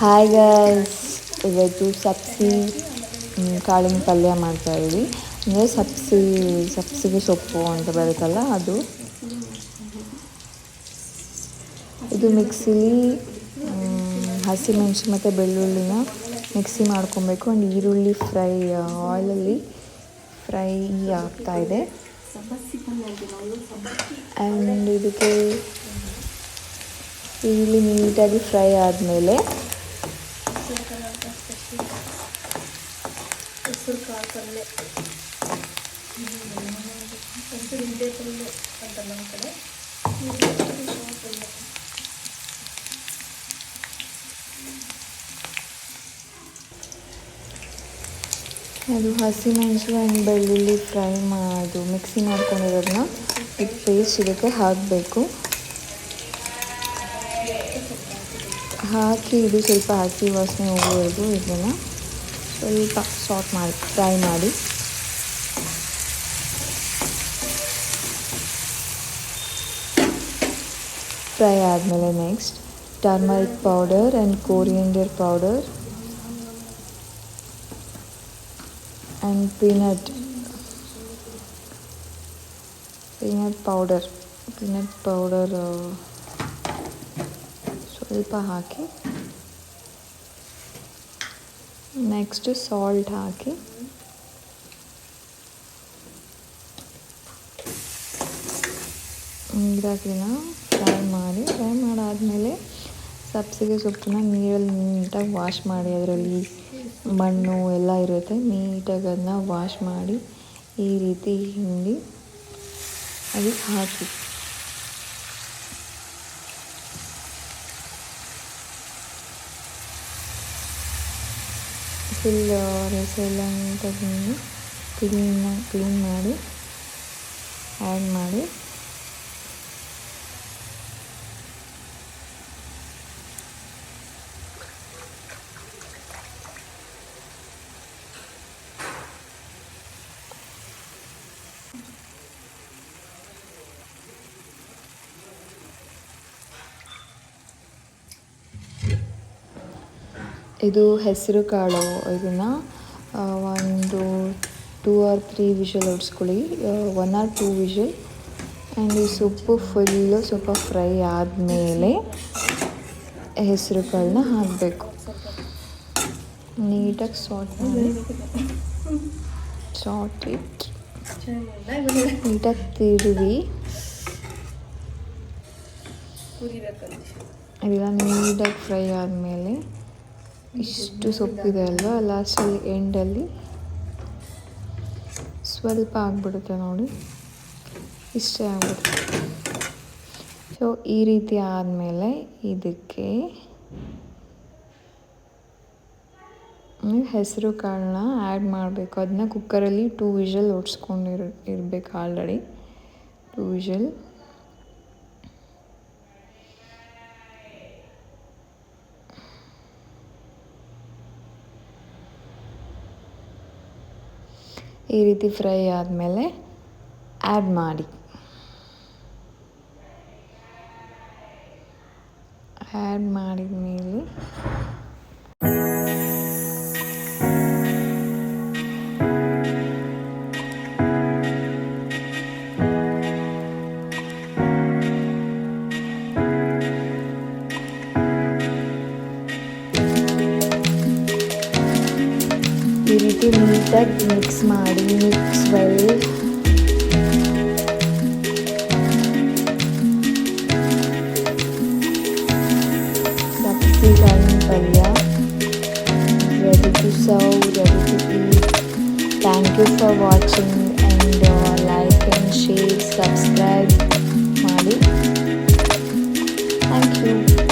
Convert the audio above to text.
Hi guys, ಇವತ್ತು ಸಬ್ಸಿ ಕಾಳಿನ ಪಲ್ಯ ಮಾಡ್ತಾಯಿದ್ವಿ. ಅಂದರೆ ಸಬ್ಸಿಗೆ ಸೊಪ್ಪು ಅಂತ ಬರುತ್ತಲ್ಲ ಅದು. ಇದು ಮಿಕ್ಸಿಲಿ ಹಸಿಮೆಣಸು ಮತ್ತು ಬೆಳ್ಳುಳ್ಳಿನ ಮಿಕ್ಸಿ ಮಾಡ್ಕೊಬೇಕು. ಆ್ಯಂಡ್ ಈರುಳ್ಳಿ ಆಯಿಲಲ್ಲಿ ಫ್ರೈ ಆಗ್ತಾಯಿದೆ. ಆ್ಯಂಡ್ ಇದಕ್ಕೆ ಈರುಳ್ಳಿ ನೀಟಾಗಿ ಫ್ರೈ ಆದಮೇಲೆ ಅದು ಹಸಿಮೆಣಸು ಆ್ಯಂಡ್ ಬೆಳ್ಳುಳ್ಳಿ ಫ್ರೈ ಮಾಡೋದು ಮಿಕ್ಸಿ ಮಾಡ್ಕೊಂಡಿರೋದನ್ನ ಇದು ಪೇಸ್ಟ್ ಇದಕ್ಕೆ ಹಾಕಬೇಕು. ಹಾಕಿ ಇದು ಸ್ವಲ್ಪ ಹಸಿ ವಾಸನೆ ಹೋಗೋವರೆಗೂ ಇದನ್ನು ಸ್ವಲ್ಪ ಫ್ರೈ ಮಾಡಿ. ಫ್ರೈ ಆದಮೇಲೆ next turmeric powder and coriander powder and peanut powder ಸ್ವಲ್ಪ ಹಾಕಿ, ನೆಕ್ಸ್ಟ್ ಸಾಲ್ಟ್ ಹಾಕಿ ಇದನ್ನ ಫ್ರೈ ಮಾಡಾದಮೇಲೆ ಸಬ್ಸಿಗೆ ಸೊಪ್ಪನ್ನ ನೀರಲ್ಲಿ ನೀಟಾಗಿ ವಾಶ್ ಮಾಡಿ, ಅದರಲ್ಲಿ ಮಣ್ಣು ಎಲ್ಲ ಇರುತ್ತೆ, ನೀಟಾಗಿ ಅದನ್ನ ವಾಶ್ ಮಾಡಿ ಈ ರೀತಿ ಹಿಂಡಿ ಅದಕ್ಕೆ ಹಾಕಿ. ಫುಲ್ ರಸ ಎಲ್ಲ ನೀಟಾಗಿ ಕ್ಲೀನ್ ಮಾಡಿ ಆ್ಯಡ್ ಮಾಡಿ. ಇದು ಹೆಸರು ಕಾಳು. ಇದನ್ನು ಒಂದು 2 or 3 ವಿಷಲ್ ಹೊಡ್ಸ್ಕೊಳ್ಳಿ, 1 or 2 ವಿಷಲ್. ಆ್ಯಂಡ್ ಈ ಸೊಪ್ಪು ಫುಲ್ಲು ಸ್ವಲ್ಪ ಫ್ರೈ ಆದಮೇಲೆ ಹೆಸರು ಕಾಳನ್ನ ಹಾಕಬೇಕು. ನೀಟಾಗಿ ನೀಟಾಗಿ ತಿರುವಿ ಇದೆಲ್ಲ ನೀಟಾಗಿ ಫ್ರೈ ಆದಮೇಲೆ ಇಷ್ಟು ಸೊಪ್ಪಿದೆ ಅಲ್ವಾ, ಲಾಸ್ಟಲ್ಲಿ ಎಂಡಲ್ಲಿ ಸ್ವಲ್ಪ ಆಗಿಬಿಡುತ್ತೆ ನೋಡಿ, ಇಷ್ಟೇ ಆಗ್ಬಿಡುತ್ತೆ. ಸೊ ಈ ರೀತಿ ಆದಮೇಲೆ ಇದಕ್ಕೆ ಹೆಸರು ಕಾಳನ್ನ ಆ್ಯಡ್ ಮಾಡಬೇಕು. ಅದನ್ನ ಕುಕ್ಕರಲ್ಲಿ 2 ವಿಷಲ್ ಇರಬೇಕು. Already 2 whistle. ಈ ರೀತಿ ಫ್ರೈ ಆದಮೇಲೆ ಆ್ಯಡ್ ಮಾಡಿ. ಆ್ಯಡ್ ಮಾಡಿದ ಮೇಲೆ ಈ ರೀತಿ ನೀಟಾಗಿ ಮಿಕ್ಸ್ ವೆಲ್. ಸಬ್ಸಿ ಕಾಳಿನ ಪಲ್ಯ ready to serve, ready to eat. Thank you for watching and like and share, subscribe ಮಾಡಿ. Thank you.